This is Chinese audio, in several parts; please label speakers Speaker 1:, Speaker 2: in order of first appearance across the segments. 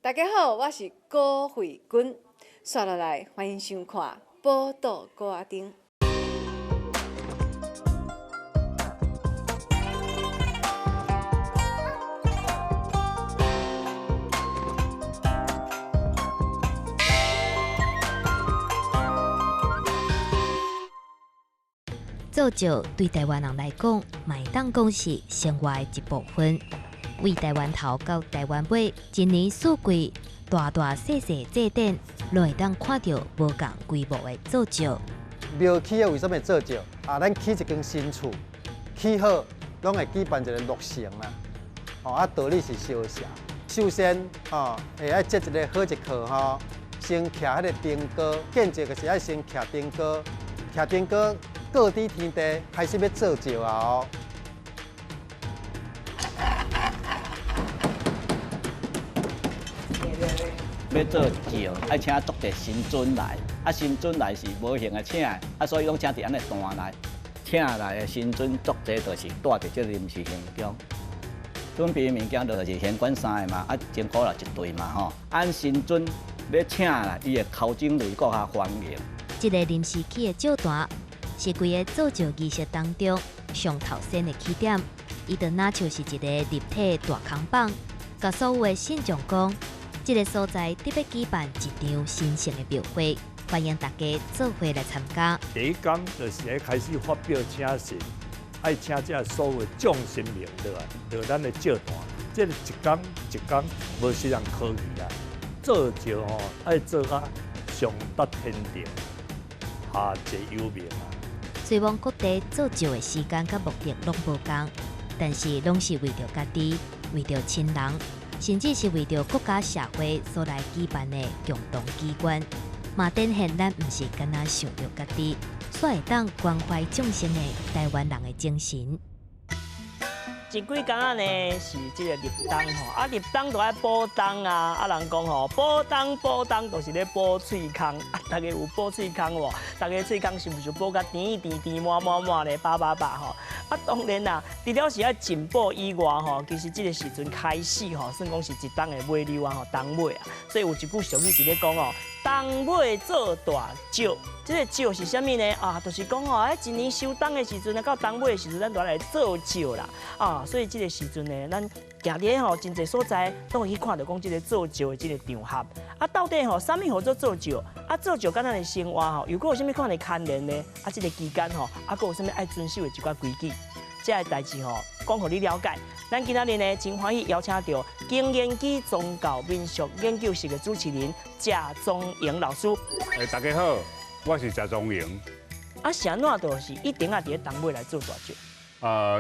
Speaker 1: 大家好，我是高慧君。刷落来，欢迎收看《宝岛高阿丁》。
Speaker 2: 做酒对台湾人来讲，麦当讲是生活的一部分。为台湾头到台湾尾，一年四季，大大细细祭典，都会当看到无共规模的做酒。
Speaker 3: 庙起为什么做酒？咱起一间新厝，起好，拢会举办一个落成啦。道理是相像。首先，会爱接一个好一课先徛迄个灯锅，建筑就是爱先徛灯锅，徛灯锅。各地天地开始要做酒啊！
Speaker 4: 要做酒，爱请当地神尊来，神尊来是无形的请，所以拢请伫安尼单来，请来的神尊作者就是带伫这临时行中。准备的物件就是玄关三个嘛，前后了一对嘛按神尊要请来，伊的头前擂搁较欢迎。
Speaker 2: 一个临时起的酒单。是规个做酒仪式当中上头先的起点，伊就若像是一个立体大空板，甲所有的信众讲，这个所在特别举办一场新鲜的庙会，欢迎大家做伙来参加。
Speaker 5: 第一天就是开始发表请神，爱请这所有的众神明落咱的酒坛，这个一天一天无时人考虑啊。做酒爱做啊上达天定，下济有名啊。
Speaker 2: 虽往各地做酒的时间甲目的拢无同，但是拢是为着家己、为着亲人，甚至是为着国家社会所来举办的共同机关，嘛展现咱毋是干那想着家己，煞会当关怀众生的台湾人的精神。
Speaker 6: 前几天啊呢是这个立冬立冬就爱补冬啊，人讲补冬就是咧补喙空，大家有补喙空无？大家喙空是不是补甲甜满咧，饱当然啦，除了是爱进补以外其实这个时阵开始算讲是一冬的尾流冬尾所以有一句俗语是咧讲冬尾做大酒。这个酒是啥物呢？就是讲一年收冬的时阵到冬尾的时阵，咱就来做酒啦。所以这个时阵呢，咱行咧真侪所在都会去看到讲这个做酒的这个场合。到底啥物好做酒？做酒跟咱的生活如果有啥物款的牵连呢？这个期间佫有啥物爱遵守的一寡规矩？这个代志讲互你了解。咱今仔日呢，真欢喜邀请到经研基宗教民俗研究室的主持人谢宗营老师。
Speaker 7: 大家好。我是谢宗营。
Speaker 6: 是安怎就是一定伫咧冬尾来做大酒？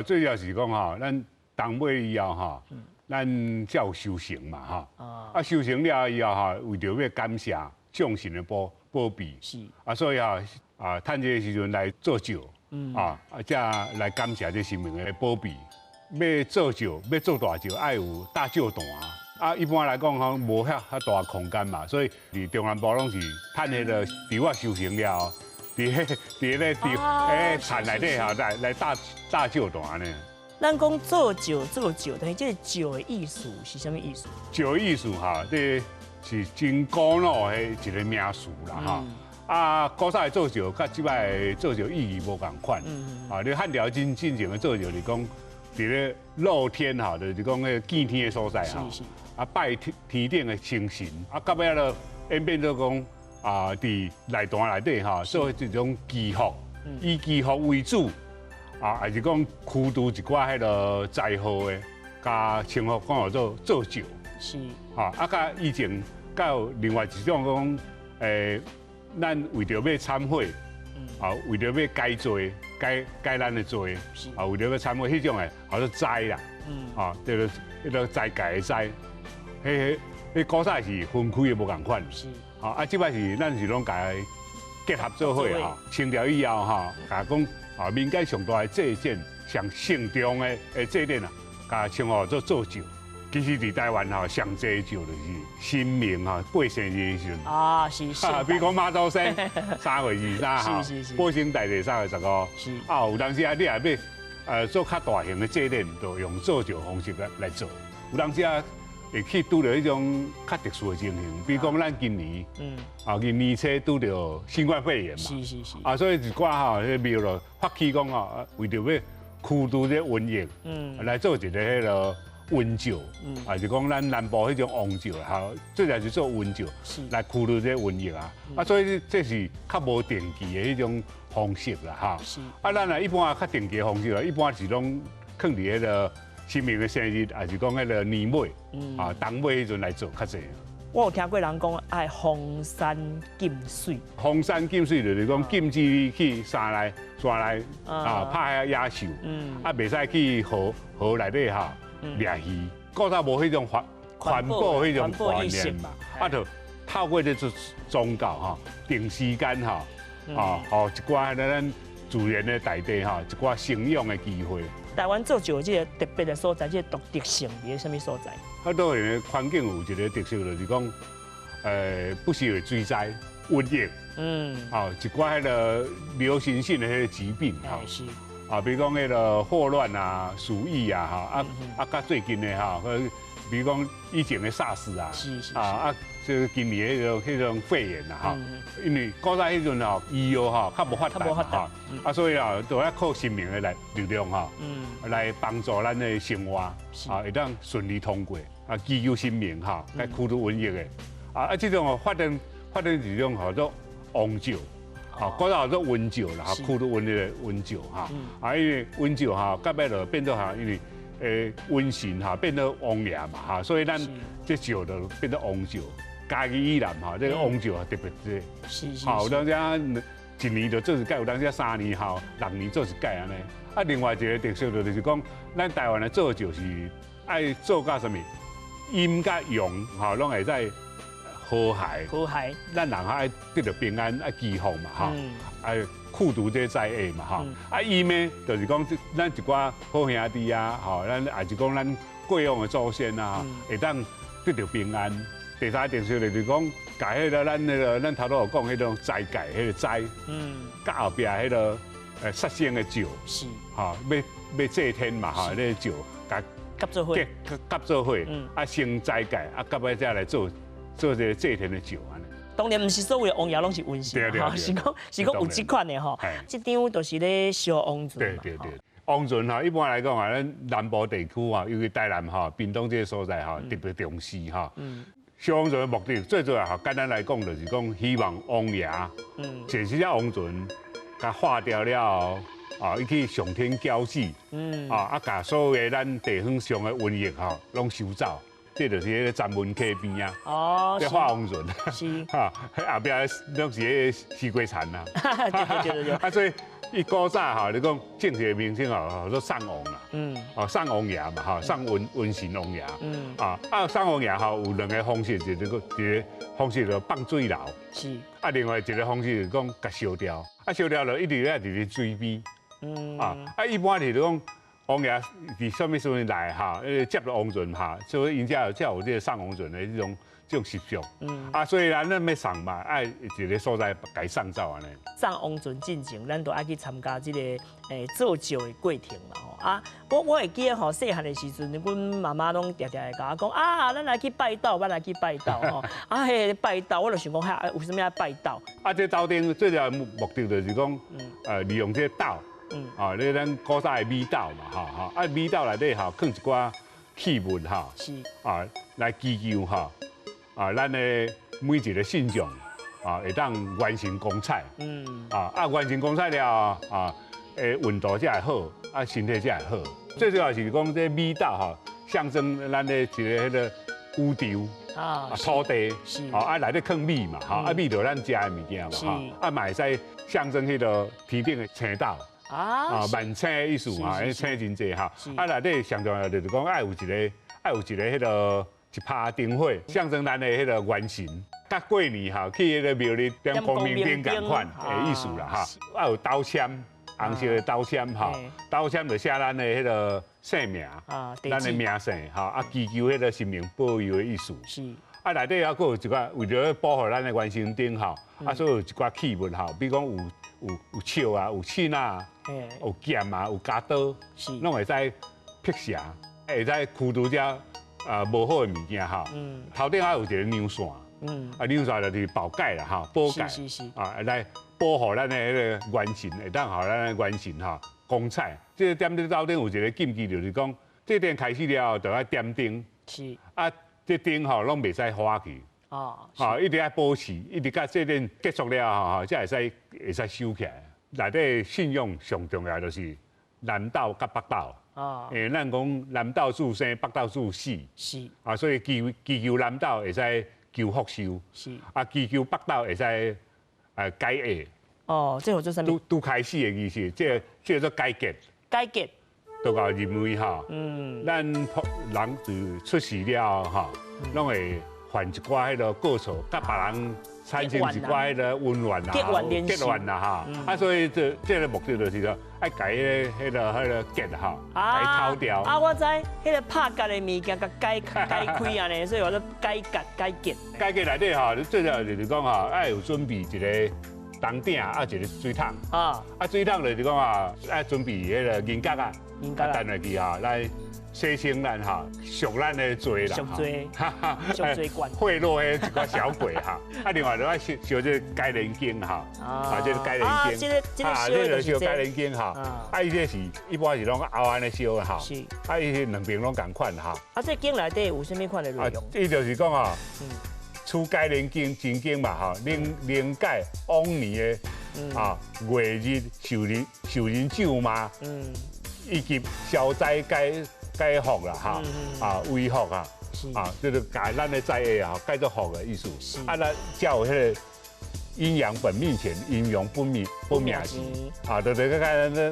Speaker 7: 最主要是讲咱冬尾以后咱才有修行嘛修行了以后为着要感谢众神的保庇，
Speaker 6: 是
Speaker 7: 所以趁这个时阵来做酒，才来感谢这神明的保庇。要做酒，要做大酒，爱有大酒坛。一般来讲无遐大空间嘛，所以伫中南部拢是趁迄个伫我修行了，伫咧田内底来大酒坛呢。
Speaker 6: 咱讲做酒，但是这个酒的意思是啥物意思？
Speaker 7: 酒的意思这是真古老的一个名词啦古早的做酒，甲即摆做酒意义无共款。你汉朝真正的做酒，是讲伫咧露天就是讲迄见天的所在拜天顶的神神，到尾了演变做讲伫内坛内底做一种祈福，以祈福为主还是讲驱除一寡迄个灾祸的，加称呼讲做酒。
Speaker 6: 是。
Speaker 7: 甲以前甲有另外一种讲咱为着要忏悔，为着要改罪，改咱的罪，为着要忏悔迄种的，叫做斋啦，叫做斋戒的斋。迄古早是分开的无共款，
Speaker 6: 是。
Speaker 7: 即摆是咱是拢甲结合做伙清朝以后甲讲民间上大的祭典，上盛重的祭典甲称呼做酒。其实伫台湾上济酒就是新明过生日的时阵。
Speaker 6: 是。
Speaker 7: 比如讲妈祖生3月23
Speaker 6: 是。
Speaker 7: 保生大帝3月15。
Speaker 6: 是。
Speaker 7: 有当时你也要做较大型的祭典，就用做酒方式来做。有当时会去拄到迄种较特殊的情形，比如讲咱今年，今年初拄到新冠肺炎嘛，是，所以一寡吼，迄庙咯发起讲吼，为着要驱除这瘟疫，来做一个迄个瘟酒，就讲咱南部迄种王酒哈，最主是做瘟酒来驱除这瘟疫啊，所以这是较无定期的迄种方式啦哈，咱啊一般较定期的方式啦，一般是拢放伫迄个新明的生日，还是讲迄个年尾，冬尾迄阵来做较济。
Speaker 6: 我有听过人讲爱封山禁水，
Speaker 7: 封山禁水就是讲禁止你去山内拍野兽，袂使去河内底哈掠鱼，古早无迄种环保迄种观念嘛，就透过这宗教哈，定时间哈，互一寡咱自然的大地哈，一寡生养的机会。
Speaker 6: 台湾做酒这个特别的所在，这个独特性伫什么所在？
Speaker 7: 它当然的环境有一个特色，就是讲，不时有水灾、瘟疫，一寡迄个流行性的迄个疾病，
Speaker 6: 是，
Speaker 7: 比如讲迄个霍乱啊、鼠疫啊，甲最近的比如讲以前的 SARS 啊，就是今年迄种肺炎啊，因为古早迄阵医药较无发达，所以都要靠神明的力量来帮助咱的生活会当顺利通过祈求神明来驱除瘟疫的这种发展一种叫做王酒。古早做温酒啦，驱除瘟疫的温酒因为温酒到尾就变做因为瘟神变做王爷嘛所以咱这酒就变做王酒。家己以南这个王酒特别多。是。有当时一年就做一届，有当时3年6年做一届安尼。另外一个特色就是讲，咱台湾的做酒是爱做到什么？阴甲阳拢会在和谐，咱人爱得到平安祈福嘛爱驱除这灾厄嘛阴呢，就是讲咱一寡好兄弟咱还是讲咱过往的祖先会当得到平安。第三特色就是讲，甲迄个咱头拄有讲迄种斋戒，迄个斋，甲后壁迄个杀生的酒，是，要祭天嘛迄个酒，甲
Speaker 6: 合作伙，
Speaker 7: 合作伙，先斋戒，到尾再来做这个祭天的酒安尼。
Speaker 6: 当然，唔是所有的王爷拢是瘟神，是讲有这款的这张就是咧烧王船嘛。对。
Speaker 7: 王船一般来讲咱南部地区尤其台南屏东这个所在特别重视烧王船的目的，最主要简单来讲，就是讲希望王爷坐起只王船，甲化掉了伊去上天交际，甲所有的咱地方上的瘟疫拢收走，这就是迄个詹文溪边这化王船，是后壁拢是迄个西瓜田对。所以伊古早你讲正式的名称叫做上王啦，上王爷嘛上瘟神王爷，上王爷有2个方式，一个方式就放水流，是，另外一个方式就是讲甲烧掉，烧掉就一直咧伫水边，一般就是讲王爷伫什么时阵来接了王船所以因才有这个上王船的这种习俗，所以咱要送嘛，爱一个所在该送走安尼。
Speaker 6: 上王船进前，咱都爱去参加这个做酒的过程嘛我会记得细汉的时阵，阮妈妈拢常常会甲我讲咱来去拜道，咱来去拜道迄拜道，我就想讲为什么要拜道？
Speaker 7: 这斗阵最主要目的就是讲，利用这道，你咱古早的米道嘛米道内底放一寡器物是来祈求咱的每一个信众会当完成公菜，完成公菜了运动才会好，身体才会好。最主要是讲这米道象征咱的一个迄个宇宙土地，内底放米嘛米就咱食的物件嘛嘛会使象征迄个天顶的青豆万青的意思青真济内底上重要就是讲爱有一个迄个。一拍灯火，象征咱的迄个元神。甲过年去迄个庙里点光明灯同款的意思啦有刀签，红色的刀签刀签就写咱的迄个姓名咱的名姓祈求迄个神明保佑的意思。是内底还有一寡为了保护咱的元神灯所以有一寡器物比如讲有尺有尺有剑有夹刀，拢会使辟邪，会使驱除遮无好的物件哈。头顶还有一个梁线。梁线就是保钙啦哈，保钙。
Speaker 6: 是。
Speaker 7: 来保护咱的迄个原神，会当互咱的原神哈光彩。这点灯斗顶有一个禁忌，就是讲这点开始了后，就要点灯。
Speaker 6: 是。
Speaker 7: 这灯吼拢袂使花去。一定要保持，一直到这点结束了后，才会使收起来。内底信用上重要就是南斗甲北斗。咱讲南斗助生，北斗助死。是。所以祈求南斗会使求福寿。是。祈求北斗会使解厄。
Speaker 6: 这有做啥物？
Speaker 7: 拄开始的意思，这叫做解结。解结。都搞认为哈，咱人就出事了哈，拢会犯一寡迄个过错，甲别人产生一寡迄个温暖啦，结怨啦哈。所以这个目的就是说，爱改迄个结哈，改偷掉。
Speaker 6: 我知，迄个拍结的物件，甲解开安尼，所以我说解结解结。
Speaker 7: 解结内底哈，最主要就是讲哈，爱有准备一个铜鼎，一个水桶。水桶就是讲啊，爱准备迄个银角啊。等落去哈，来洗清咱哈，赎咱的罪啦，
Speaker 6: 赎罪官，
Speaker 7: 贿赂的一个小鬼哈。另外就要烧这个解人经哈，这个解人经，这个烧解人经哈。伊这是一般是拢熬安尼烧哈，是。伊是两边拢共款哈。
Speaker 6: 这经内底有啥物款的内容？
Speaker 7: 伊就是讲啊，出解人经真经嘛哈，灵解往年的月日受人咒嘛。以及消灾解福啦哈，威福就是改咱的灾厄啊，改作福的意思。咱才有迄个阴阳本命钱，阴阳不命钱就是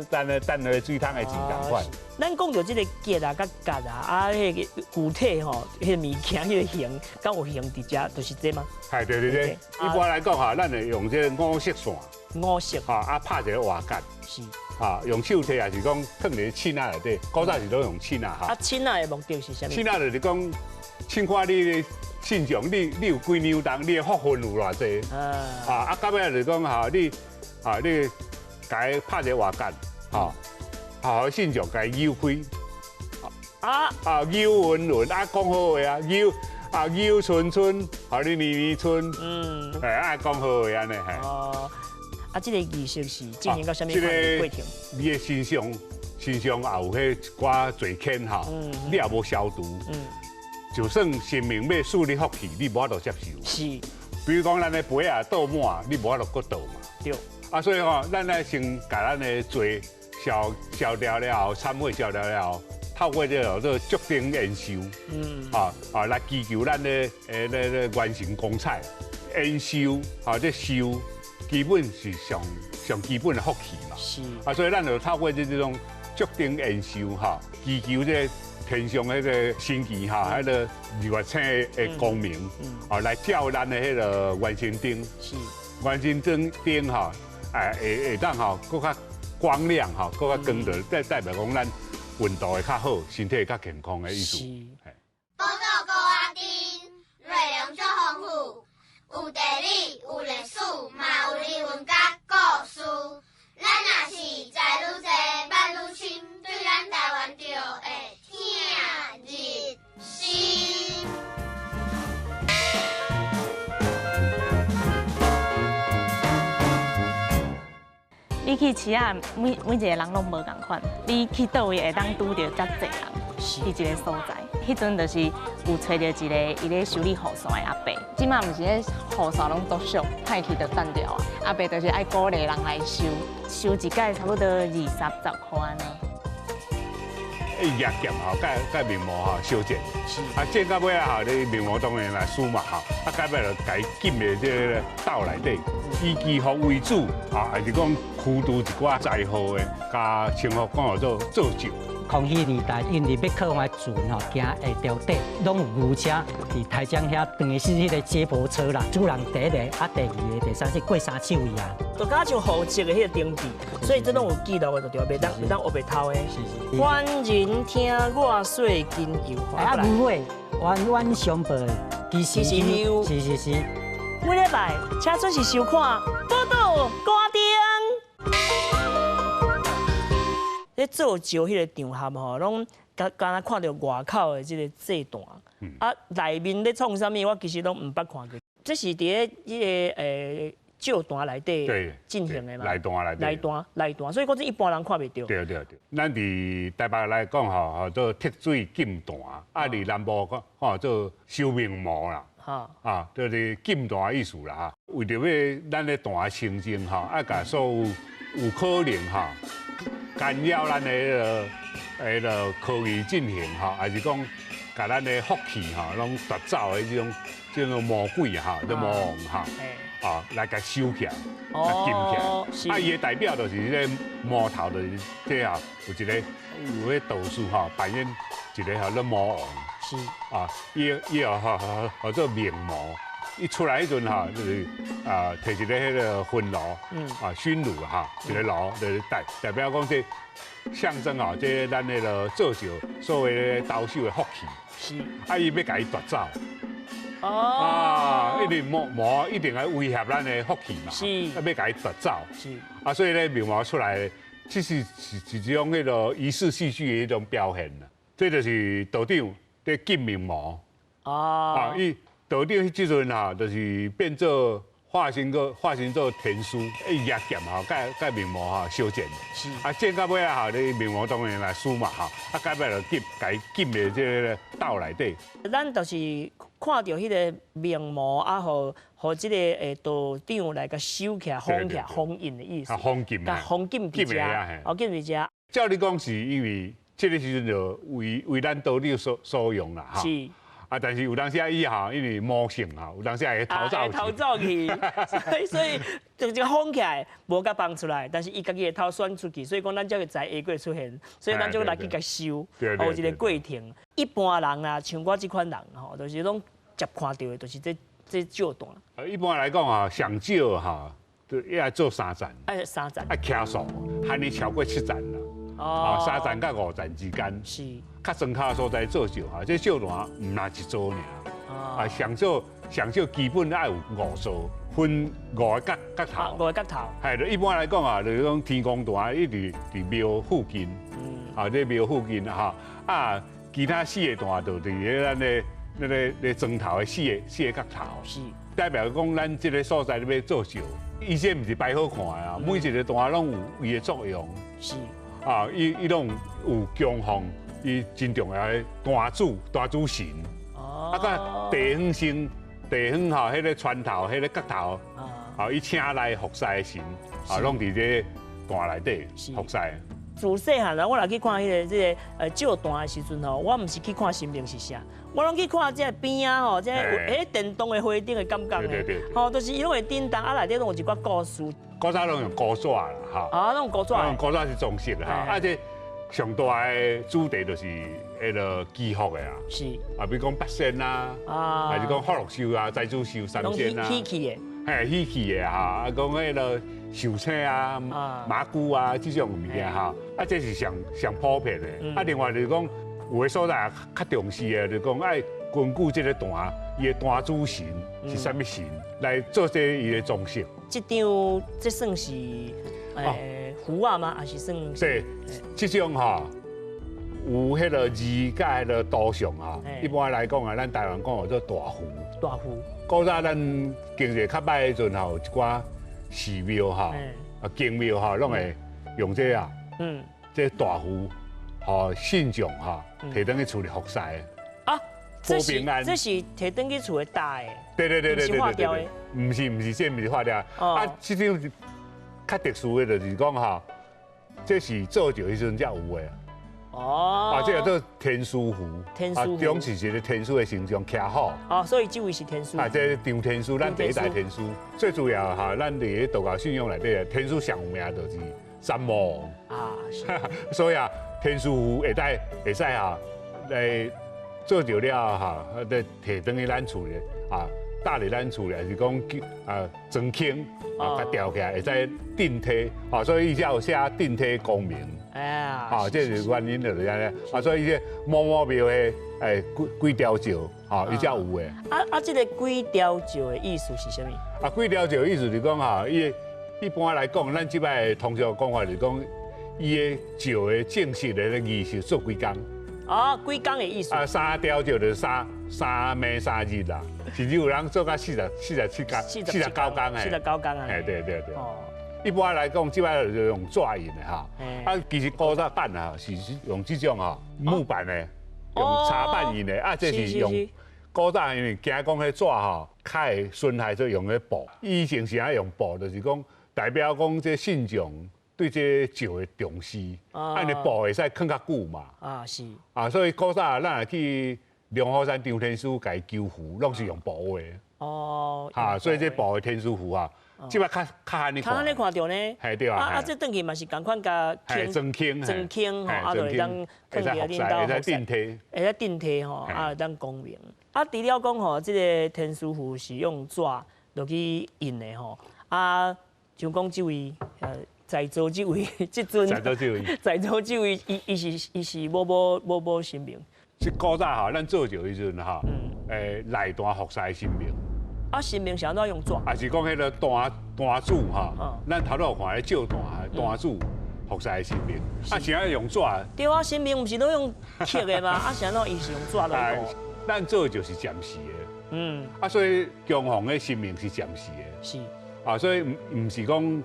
Speaker 7: 咱的水桶的钱同款。
Speaker 6: 咱讲到这个结啊、甲结啊，迄个具体吼，迄个物件迄个形，敢有形伫遮，就是这吗？
Speaker 7: 对。一般来讲哈，咱会用这五色线。
Speaker 6: 五色
Speaker 7: 拍一个瓦结。是。用手提也是讲放伫凊仔内底，古早是都用凊仔哈。
Speaker 6: 凊仔的目的是啥物？凊
Speaker 7: 仔就是讲，请看你的信众，你有几两重，你的福分有偌济。到尾就是讲哈，你甲伊拍一个瓦结，好信众甲伊扭开。扭稳，讲好话扭春，你年春。爱讲好话安尼
Speaker 6: 这个仪式是进行到什么款的过程？
Speaker 7: 你的身上也有迄一寡罪愆哈，你也无消毒，就算神明要赐你福气，你无法度接受。是，比如讲咱的杯啊倒满，你无法度搁倒嘛。对。所以吼，咱来先把咱的罪消掉了后，忏悔消掉了后，透过这个足丁研修，来祈求咱的元神光彩。研修这修。基本是上基本的福气嘛，是所以咱就透过这种足丁研修哈，祈求这天上迄个神奇哈，迄个日月星的光明，来照咱的迄个元神灯，是元神灯哈，会当哈更较光亮哈，更较光泽，代表讲咱运动会较好，身体会较健康的意思。
Speaker 8: 报道高阿丁，内容足丰富。有地理，有历史，嘛有人文甲故事。咱若是知愈多，捌愈深，对咱台湾就会听入心。
Speaker 9: 你去市啊，每一个人拢无共款，你去倒位会当拄到遮济人，伫一个所在。迄阵就是有找到一个伊咧修理雨伞的阿伯，即马毋是咧雨伞拢作俗，歹去就断掉啊。阿伯就是爱鼓励人来修一届差不多20-30块安尼。
Speaker 7: 业剑吼，甲面膜吼修剪，剪到尾啊，你面膜当然来梳嘛吼，到尾就改浸的这个斗内底，以祈福为主还是讲驱除一寡灾祸的，加生活讲好做酒。
Speaker 10: 康熙年代，因为要靠外船吼，行下条底，拢有牛车伫台江遐，等于是迄个接驳车啦。主人第一个，第二个，第三是过三手位啊。
Speaker 6: 就敢像户籍的迄个登记，所以这种有记录的就对，袂当学袂透的。是。官人听我说金球花。
Speaker 10: 不会，晚上报其实是。
Speaker 6: 每礼拜请准时收看报道高丁。咧做石迄个场合吼，拢敢若看到外口的即个祭坛，啊，内面咧创啥物，我其实拢唔捌看过。这是伫咧迄个旧段内底进行的嘛？内段，所以讲这一般人看袂到。
Speaker 7: 对。咱伫台北来讲吼，做剔水禁段，啊，伫南部讲吼做修面膜啦。啊，就是禁段意思啦哈。为着要咱咧段清净哈，啊，甲所有可能哈干扰咱的迄个科技进行哈，还是讲甲咱的福气哈，拢夺走的这种魔鬼哈，叫魔王哈，啊，来甲收起来，甲禁起来。啊，伊的代表就是迄个魔头，就是这啊，有一个道士哈，扮演一个叫做魔王。
Speaker 6: 是
Speaker 7: 啊，伊叫做面膜，伊出来迄阵哈，就是摕一个迄个熏炉，熏炉哈，一个炉就是代表讲这象征啊，这咱那个做酒所谓的刀手的福气。
Speaker 6: 是。
Speaker 7: 啊，伊要甲伊夺走。一定魔一定要威胁咱的福气嘛。
Speaker 6: 是。
Speaker 7: 要甲伊夺走。
Speaker 6: 是。
Speaker 7: 啊，所以咧面膜出来，这是一种迄个仪式戏剧的一种表现啦。这就是道长。在禁面膜伊道长迄即阵哈，就是变做化身做天书，压剑哈，甲面膜哈相见。
Speaker 6: 是。啊，
Speaker 7: 见到尾啊哈，你面膜当然来输嘛哈，啊，甲尾就禁的这个道内底。
Speaker 6: 咱就是看到迄个面膜啊，互即个道长来甲收起来、封起来、封印的意思。
Speaker 7: 封禁啊。
Speaker 6: 封禁伫遮，禁伫遮。
Speaker 7: 照你讲是因为。这个时阵就为咱道理所用啦，哈。
Speaker 6: 是。
Speaker 7: 啊，但是有当时伊哈，因为魔性哈，有当时会逃走去。所以就封起来，无甲放出来，但是伊家己会偷选出去，所以讲咱才会知下过出现，所以咱就来去甲收，有一个过程。一般人啦，像我这款人吼，就是拢接看到的，就是这少段。一般来讲啊，上少哈，都要做3站。
Speaker 6: 3站。
Speaker 7: 骑数，喊你超过7站啦。3站到5站之间，
Speaker 6: 是
Speaker 7: 较庄卡所在做少哈，这少段唔拿一组尔，上少基本要有5组，分5个角头。5
Speaker 6: 个角头。
Speaker 7: 系，一般来讲啊，就是讲天公段一直伫庙附近，伫庙附近哈，其他4个段就伫咧咱的那个庄头的4个角头，
Speaker 6: 是
Speaker 7: 代表讲咱这个所在要做少，伊这唔是摆好看的啊，每一个段拢有伊的作用。
Speaker 6: 是。
Speaker 7: 伊拢有供奉伊真重要的大主神，甲地方神，地方吼，迄个船头，迄个角头，伊请来服侍的神，拢伫这段内底服侍。
Speaker 6: 自细汉啦，我来去看迄个旧段的时阵吼，我毋是去看神明是啥，我拢去看这边啊吼，这电动的花灯的感觉的，吼，就是伊拢会叮当，内底拢有一寡故事。
Speaker 7: 古早拢用古纸啦，哈。
Speaker 6: 拢古纸。
Speaker 7: 古纸是装饰的哈，这上大的主题就是迄个祈福的啊。
Speaker 6: 是。
Speaker 7: 比如讲八仙啦，还是讲福禄寿啊、财主寿、3仙啊。
Speaker 6: 喜气的。
Speaker 7: 喜气的哈，讲迄个寿星啊、麻姑啊这种物件哈，这是上普遍的。另外就是讲，有的所在较重视的，就是讲爱根据这个段，伊的段主神是啥物神，来做这伊的装饰。
Speaker 6: 这张这算是符啊吗？还是算？
Speaker 7: 是，这种哈有迄个字甲迄个图像哈，一般来讲啊，咱台湾讲叫做大符。
Speaker 6: 大符。
Speaker 7: 古早咱经济较歹的时阵哈，有一寡寺庙哈，经庙哈，拢会用这啊，这大符，信众哈，摕登去厝里服侍的。
Speaker 6: 这是摕登去厝里搭的。
Speaker 7: 对，
Speaker 6: 是化雕的。
Speaker 7: 唔是，这唔是化雕。这种较特殊的，就是讲哈，这是做酒迄阵才有的。这叫做天书符。
Speaker 6: 天书符。
Speaker 7: 中是一个天书的形象，徛好。
Speaker 6: 所以这位是天书。
Speaker 7: 这张天书，咱第一代天书，最主要哈，咱伫道教信仰内底，天书上有名就是三魔王。所以天书符会使哈来。做着了哈，得摕登去咱厝里搭伫咱厝里，还是讲装轻甲吊起来，会使顶替所以伊才有写顶替功名。这是原因就是安尼。所以这某庙的鬼雕石伊才有的。
Speaker 6: 这个鬼雕石的意思是啥物？
Speaker 7: 鬼雕石的意思就是讲一般来讲，咱即摆通常讲法就是讲，伊的石的正式的仪式做几工。
Speaker 6: 哦，几工的意思。
Speaker 7: 啊，3条就是3暝3日啦，甚至有人做到47工，49工诶。
Speaker 6: 49工啊。
Speaker 7: 哎，对。
Speaker 6: 哦。
Speaker 7: 一般来讲，即摆就用纸印的哈。啊，其实古早板啊是用这种哈木板的，用茶板印的。啊，这是用古早因为惊讲迄纸哈，较会损害，所以用迄布。以前是爱用布，就是讲代表讲这信众对这石的重视。啊，你布会使放较久嘛。
Speaker 6: 啊，是。
Speaker 7: 啊，所以古早咱也去龙虎山张天师家求符，拢是用布的。
Speaker 6: 哦。
Speaker 7: 哈，所以这布的天师符啊。即摆较罕你看，
Speaker 6: 较罕你看到呢，
Speaker 7: 系对啊。
Speaker 6: 啊，这转去嘛是共款甲
Speaker 7: 装
Speaker 6: 轻吼，啊，就会当放伫恁兜，
Speaker 7: 会使顶替，
Speaker 6: 会使顶替吼，啊，会当光明。啊，除了讲吼，这个天书符是用纸落去印的吼，啊，像讲这位在座这位这尊，在座这位，伊是无神明。
Speaker 7: 即古早吼，咱做石迄阵吼，内段服侍神明。
Speaker 6: 啊，神明想要用纸，
Speaker 7: 也是讲迄个单主哈，咱头头看咧照单主服侍神明，啊，是爱用纸。
Speaker 6: 对啊，神明毋是都用刻的吗？啊，是安怎伊是用纸来过？
Speaker 7: 咱做就是暂时的，啊，所以供奉的神明是暂时的，
Speaker 6: 是，
Speaker 7: 啊，所以毋是讲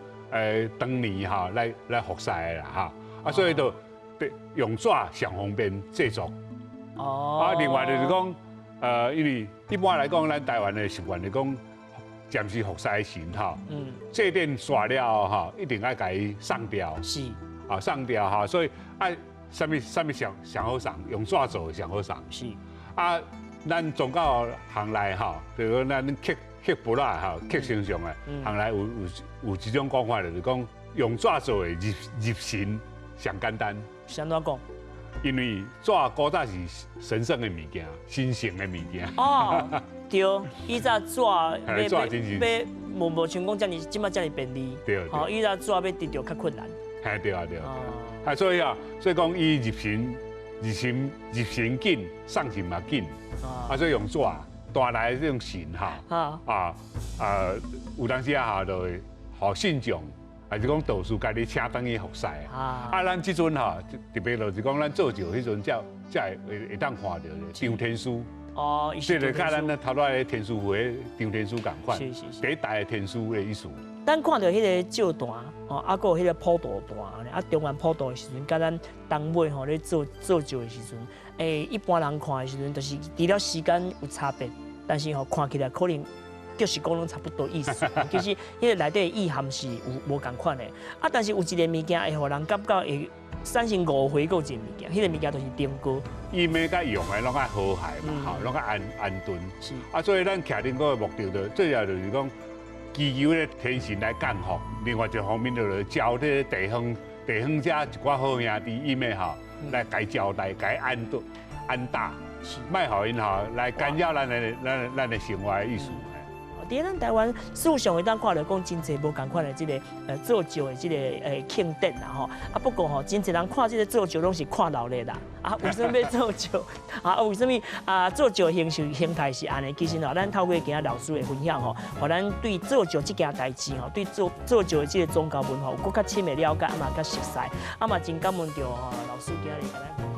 Speaker 7: 当年哈来服侍的啦哈，啊，所以就用纸上方便制作。哦。啊，另外就是讲。因为一般来讲，咱台湾的习惯是讲，暂时服侍神哈，祭奠煞了哈，一定爱甲伊上吊。
Speaker 6: 是。
Speaker 7: 啊，上吊哈，所以爱什么上好上，用纸做上好上。
Speaker 6: 是。
Speaker 7: 啊，咱宗教行内哈，就讲咱刻布啦哈，刻形象的行内有一种讲法，就是讲用纸做的入神上简单。
Speaker 6: 是安怎讲？
Speaker 7: 因为纸古早是神圣的物件，神圣的物件。
Speaker 6: 哦，对，以前纸要无像讲遮尔，即摆遮尔便利。
Speaker 7: 对。
Speaker 6: 哦，以前纸要得到较困难。
Speaker 7: 嘿，对。啊，所以讲伊入神紧，送神嘛紧。啊，所以用纸带来这种神哈。有当时啊，就会互信众。还是讲道士家己请等伊服侍啊！咱即阵哈，特别就是讲咱做石迄阵，才会当看到张天书。哦，即个甲咱头仔的天书会张天书共款，第一代的天书的意思。
Speaker 6: 咱看到迄个照单，哦，啊，搁有迄个普渡单，啊，中原普渡的时阵，甲咱东尾吼咧做石的时阵，一般人看的时阵，就是除了时间有差别，但是吼看起来可能。就是讲拢差不多意思，其实迄个内底意涵是无共款的。啊，但是有一个物件会互人感觉会产生误会，有一个物件，迄个物件就是丁哥。
Speaker 7: 伊要甲用的拢爱和谐嘛，吼，拢爱安顿。是。啊，所以咱徛顶个目的就最要就是讲，祈求咧天神来降福。另外一方面就是教这地方者一寡好兄弟伊妹吼，来该交代、该安大，卖互因吼来干扰咱的生活的意思。
Speaker 6: 伫咱台湾事上会当看到讲真侪无共款的即个做石的即个庆典啦吼，啊不过吼真侪人看即个做石拢是看闹热啦，啊为什么要做石？啊为什么做石的形态是安尼？其实吼咱透过今仔老师的分享吼，互咱对做石即件代志吼，对做石的即个宗教文化有更较深的了解，嘛较熟悉，嘛真感恩着吼老师今日甲咱。